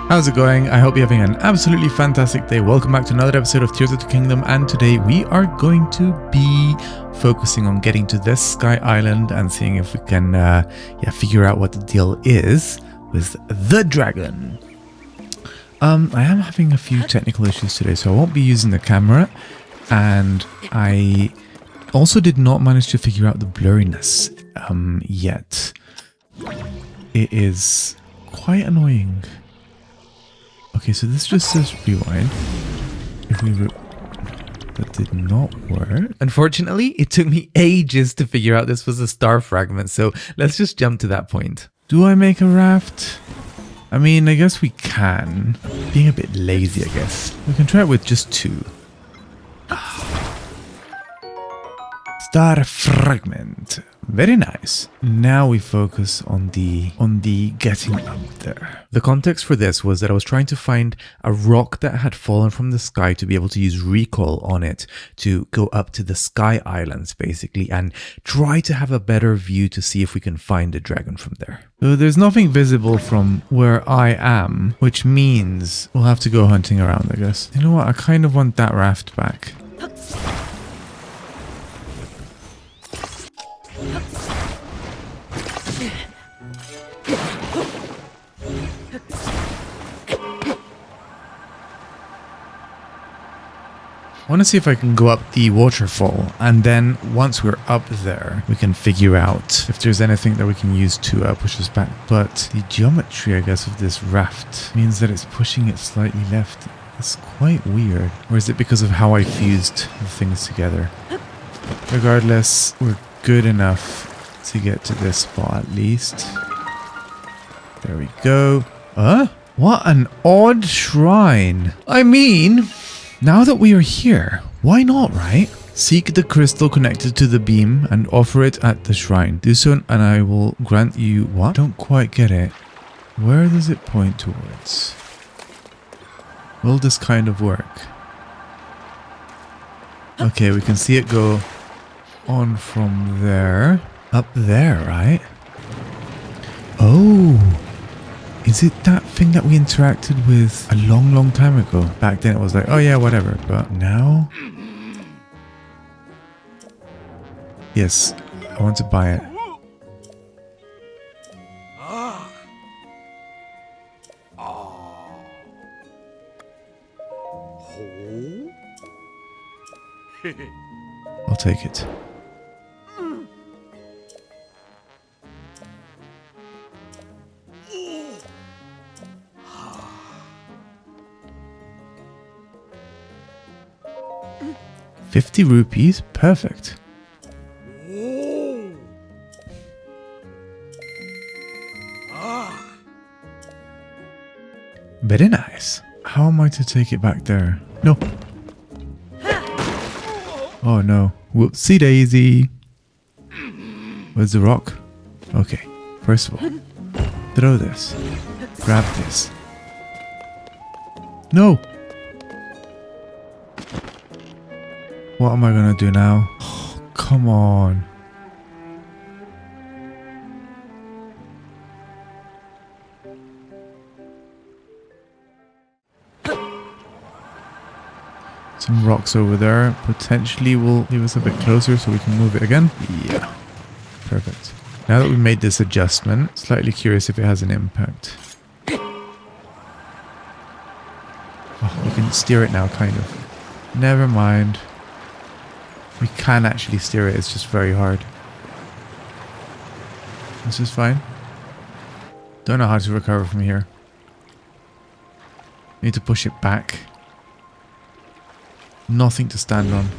How's it going? I hope you're having an absolutely fantastic day. Welcome back to another episode of Tears of the Kingdom, and today we are going to be focusing on getting to this Sky Island and seeing if we can figure out what the deal is with the dragon. I am having a few technical issues today, so I won't be using the camera, and I also did not manage to figure out the blurriness yet. It is quite annoying. Okay, so this just says rewind. If we that did not work. Unfortunately, it took me ages to figure out this was a star fragment, so let's just jump to that point. Do I make a raft? I mean, I guess we can. Being a bit lazy, I guess. We can try it with just two. Star fragment. Very nice. Now we focus on the getting up there. The context for this was that I was trying to find a rock that had fallen from the sky to be able to use recoil on it to go up to the Sky Islands basically and try to have a better view to see if we can find the dragon from there. So there's nothing visible from where I am, which means we'll have to go hunting around, I guess. You know what? I kind of want that raft back. I want to see if I can go up the waterfall, and then once we're up there, we can figure out if there's anything that we can use to push us back. But the geometry, I guess, of this raft means that it's pushing it slightly left. It's quite weird. Or is it because of how I fused the things together? Regardless, we're good enough to get to this spot at least. There we go. What an odd shrine. I mean, now that we are here, why not, right? Seek the crystal connected to the beam and offer it at the shrine. Do so and I will grant you what? Don't quite get it. Where does it point towards? Will this kind of work? Okay, we can see it go on from there. Up there, right? Oh! Is it that thing that we interacted with a long time ago? Back then it was like, oh yeah, whatever. But now? Yes, I want to buy it. I'll take it. ₹50, perfect. Very nice. How am I to take it back there? No. Oh no. Whoopsie daisy. Where's the rock? Okay. First of all, throw this. Grab this. No! What am I gonna do now? Oh, come on. Some rocks over there potentially will leave us a bit closer so we can move it again. Yeah. Perfect. Now that we've made this adjustment, slightly curious if it has an impact. Oh, we can steer it now, kind of. Never mind. We can actually steer it, it's just very hard. This is fine. Don't know how to recover from here. Need to push it back. Nothing to stand on.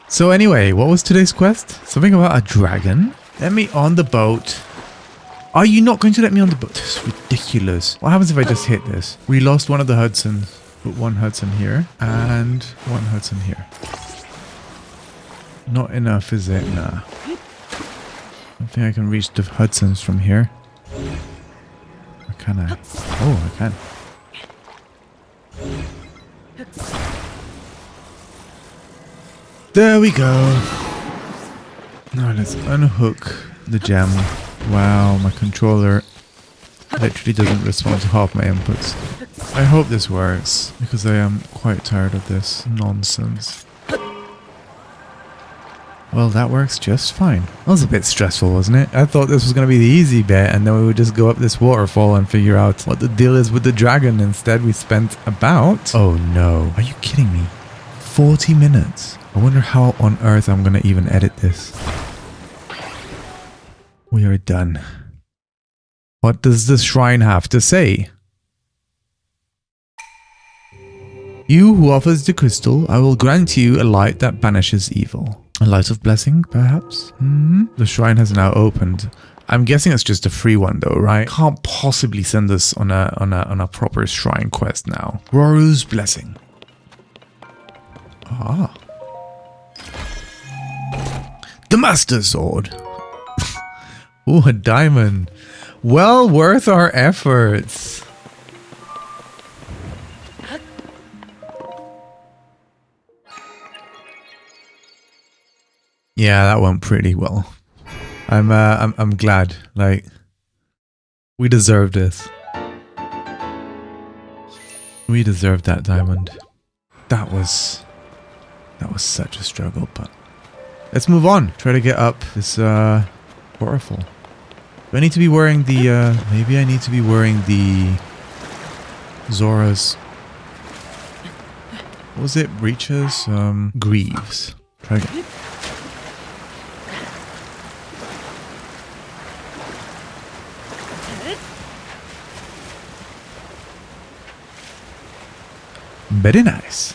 So anyway, what was today's quest? Something about a dragon? Let me on the boat. Are you not going to let me on the boat? This is ridiculous. What happens if I just hit this? We lost one of the Hudsons. Put one Hudson here and one Hudson here. Not enough, is it? Nah. I don't think I can reach the Hudsons from here. Or can I? Oh, I can. There we go. Now let's unhook the gem. Wow, my controller literally doesn't respond to half my inputs. I hope this works, because I am quite tired of this nonsense. Well, that works just fine. That was a bit stressful, wasn't it? I thought this was going to be the easy bit, and then we would just go up this waterfall and figure out what the deal is with the dragon. Instead, we spent about... Oh no. Are you kidding me? 40 minutes. I wonder how on earth I'm going to even edit this. We are done. What does the shrine have to say? You who offers the crystal, I will grant you a light that banishes evil. A light of blessing, perhaps? The shrine has now opened. I'm guessing it's just a free one though, right? Can't possibly send us on a proper shrine quest now. Roru's blessing. Ah. The Master Sword. Ooh, a diamond. Well worth our efforts. Yeah, that went pretty well. I'm glad. Like, we deserve this. We deserved that diamond. That was such a struggle, but let's move on. Try to get up this waterfall. Do I need to be wearing the maybe I need to be wearing the Zora's, what was it? Breeches? Greaves. Try again. Very nice.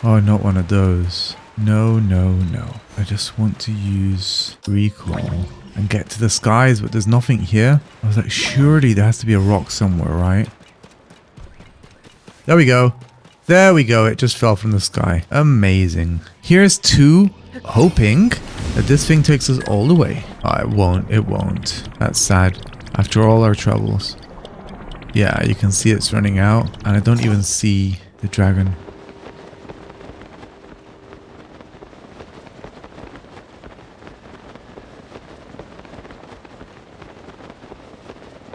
Oh, not one of those. No, no, no. I just want to use recall and get to the skies, but there's nothing here. I was like, surely there has to be a rock somewhere, right? There we go. There we go. It just fell from the sky. Amazing. Here's 2. Hoping that this thing takes us all the way. Oh, it won't. It won't. That's sad. After all our troubles. Yeah, you can see it's running out. And I don't even see the dragon.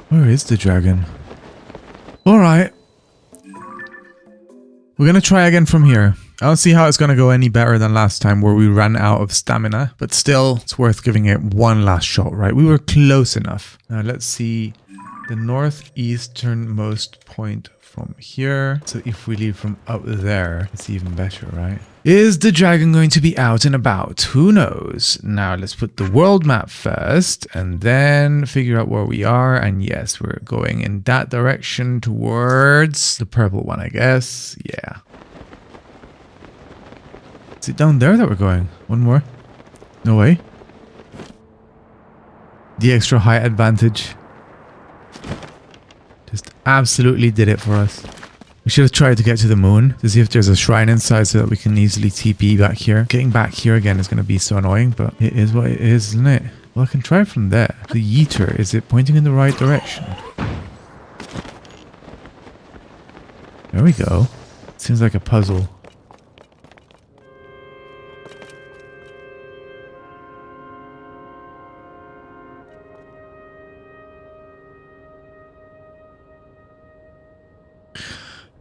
Where is the dragon? Alright. We're going to try again from here. I don't see how it's going to go any better than last time where we ran out of stamina. But still, it's worth giving it one last shot, right? We were close enough. Now let's see the northeasternmost point from here. So if we leave from up there, it's even better, right? Is the dragon going to be out and about? Who knows? Now let's put the world map first and then figure out where we are. And yes, we're going in that direction towards the purple one, I guess. Yeah. Is it down there that we're going? One more? No way. The extra height advantage. Just absolutely did it for us. We should have tried to get to the moon to see if there's a shrine inside so that we can easily TP back here. Getting back here again is going to be so annoying, but it is what it is, isn't it? Well, I can try from there. The yeeter, is it pointing in the right direction? There we go. Seems like a puzzle.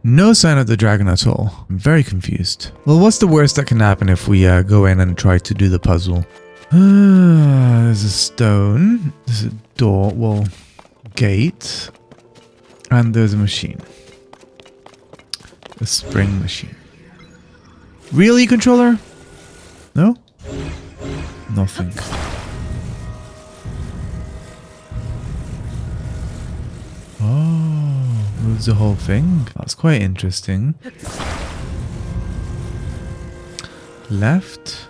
No sign of the dragon at all. I'm very confused. Well, what's the worst that can happen if we go in and try to do the puzzle? There's a stone. There's a door. Well, gate. And there's a machine. A spring machine. Really, controller? No? Nothing. Moves the whole thing. That's quite interesting. Left.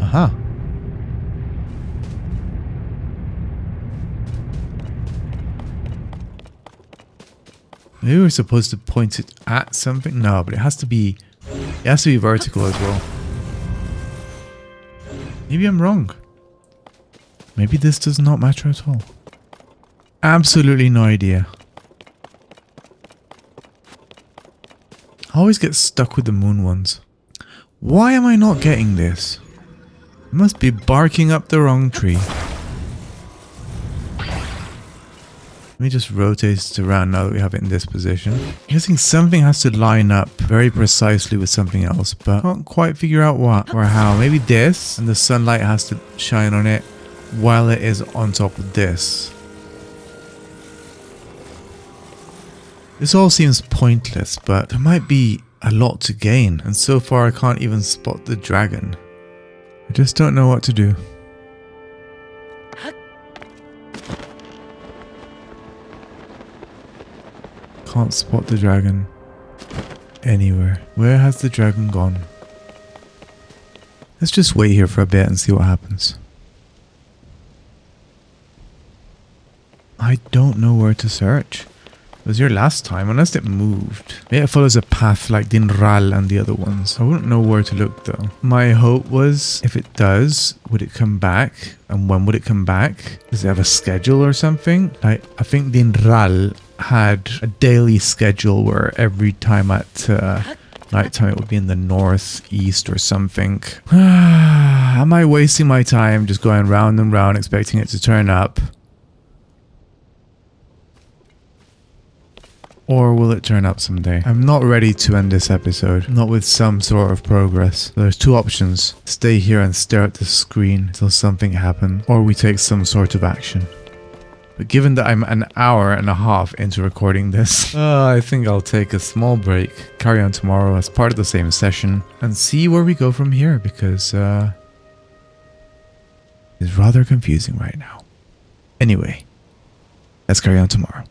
Aha. Maybe we're supposed to point it at something. No, but it has to be vertical as well. Maybe I'm wrong. Maybe this does not matter at all. Absolutely no idea. I always get stuck with the moon ones. Why am I not getting this? I must be barking up the wrong tree. Let me just rotate it around now that we have it in this position. I'm guessing something has to line up very precisely with something else, but I can't quite figure out what or how. Maybe this, and the sunlight has to shine on it while it is on top of this. This all seems pointless, but there might be a lot to gain, and so far I can't even spot the dragon. I just don't know what to do. Can't spot the dragon anywhere. Where has the dragon gone? Let's just wait here for a bit and see what happens. I don't know where to search. It was here last time, unless it moved. Maybe it follows a path like Dinral and the other ones. I wouldn't know where to look though. My hope was, if it does, would it come back? And when would it come back? Does it have a schedule or something? Like, I think Dinral had a daily schedule where every time at nighttime it would be in the northeast or something. Am I wasting my time just going round and round expecting it to turn up? Or will it turn up someday? I'm not ready to end this episode, not with some sort of progress. There's two options: stay here and stare at the screen until something happens, or we take some sort of action. But given that I'm an hour and a half into recording this, I think I'll take a small break, carry on tomorrow as part of the same session, and see where we go from here, because it's rather confusing right now. Anyway, let's carry on tomorrow.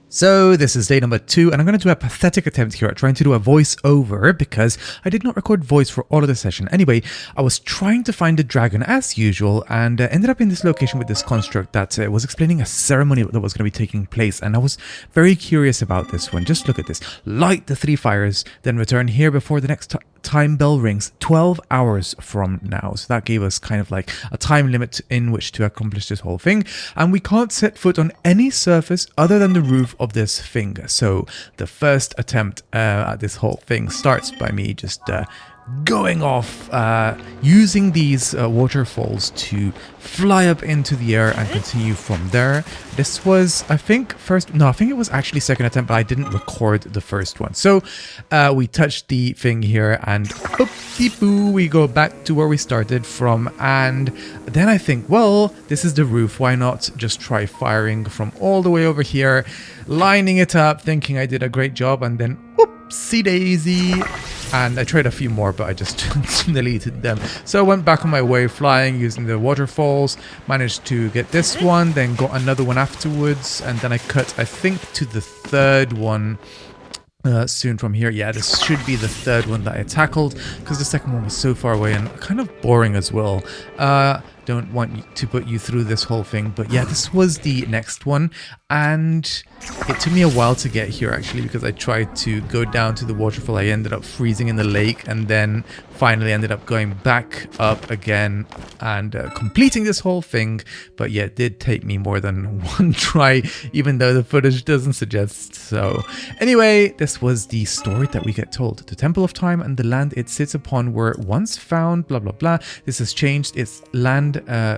So this is day number 2, and I'm going to do a pathetic attempt here at trying to do a voiceover because I did not record voice for all of the session. Anyway, I was trying to find the dragon as usual and ended up in this location with this construct that was explaining a ceremony that was going to be taking place, and I was very curious about this one. Just look at this. Light the 3 fires, then return here before the next time bell rings 12 hours from now. So that gave us kind of like a time limit in which to accomplish this whole thing, and we can't set foot on any surface other than the roof of this thing. So the first attempt at this whole thing starts by me just going off using these waterfalls to fly up into the air and continue from there. This was, I think it was actually second attempt, but I didn't record the first one. So we touched the thing here and oop-de-boo, we go back to where we started from, and then I think, well, this is the roof, why not just try firing from all the way over here, lining it up, thinking I did a great job, and then oopsie daisy. And I tried a few more, but I just deleted them. So I went back on my way flying using the waterfalls, managed to get this one, then got another one afterwards, and then I cut, I think, to the third one soon from here. Yeah, this should be the third one that I tackled, because the second one was so far away and kind of boring as well. Don't want to put you through this whole thing, but yeah, this was the next one, and it took me a while to get here actually, because I tried to go down to the waterfall. I ended up freezing in the lake, and then finally ended up going back up again and completing this whole thing. But yeah, it did take me more than one try, even though the footage doesn't suggest so. Anyway, this was the story that we get told. The Temple of Time and the land it sits upon were once found, blah blah blah. This has changed. Its land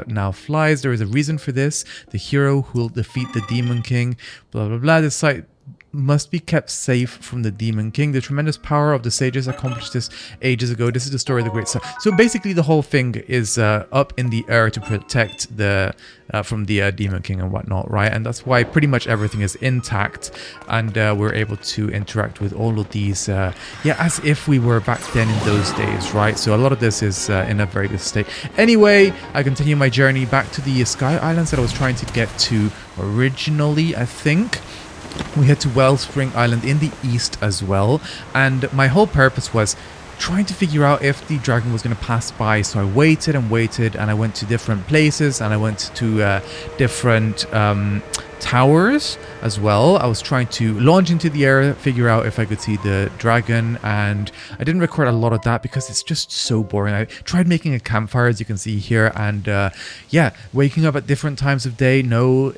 now flies. There is a reason for this. The hero who will defeat the Demon King, blah blah blah. This site must be kept safe from the Demon King. The tremendous power of the sages accomplished this ages ago. This is the story of the great sun. So basically the whole thing is up in the air to protect the from the Demon King and whatnot, right? And that's why pretty much everything is intact, and we're able to interact with all of these yeah, as if we were back then in those days, right? So a lot of this is in a very good state. Anyway, I continue my journey back to the Sky Islands that I was trying to get to originally, I think. We head to Wellspring Island in the east as well, and my whole purpose was trying to figure out if the dragon was going to pass by. So I waited and waited, and I went to different places, and I went to different towers as well. I was trying to launch into the air, figure out if I could see the dragon, and I didn't record a lot of that because it's just so boring. I tried making a campfire, as you can see here, and yeah, waking up at different times of day. No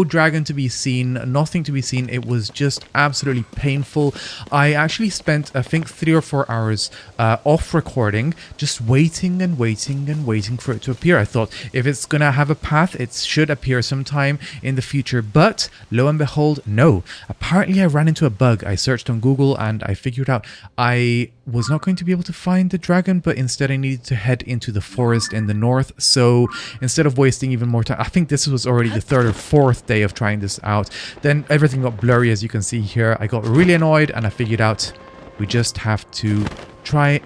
dragon to be seen, nothing to be seen. It was just absolutely painful. I actually spent, I think, 3 or 4 hours off recording, just waiting and waiting and waiting for it to appear. I thought if it's gonna have a path, it should appear sometime in the future, but lo and behold, no. Apparently I ran into a bug. I searched on Google and I figured out I was not going to be able to find the dragon, but instead I needed to head into the forest in the north. So instead of wasting even more time, I think this was already the 3rd or 4th day of trying this out, then everything got blurry, as you can see here. I got really annoyed and I figured out we just have to try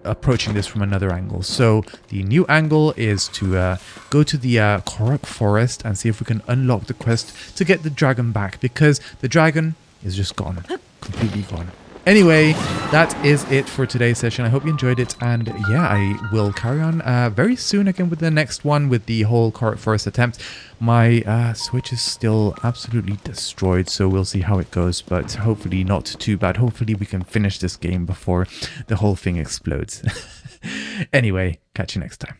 approaching this from another angle. So the new angle is to go to the Korok forest and see if we can unlock the quest to get the dragon back, because the dragon is just gone, completely gone. Anyway, that is it for today's session. I hope you enjoyed it, and yeah, I will carry on very soon again with the next one, with the whole Korok Forest attempt. My Switch is still absolutely destroyed, so we'll see how it goes, but hopefully not too bad. Hopefully we can finish this game before the whole thing explodes. Anyway, catch you next time.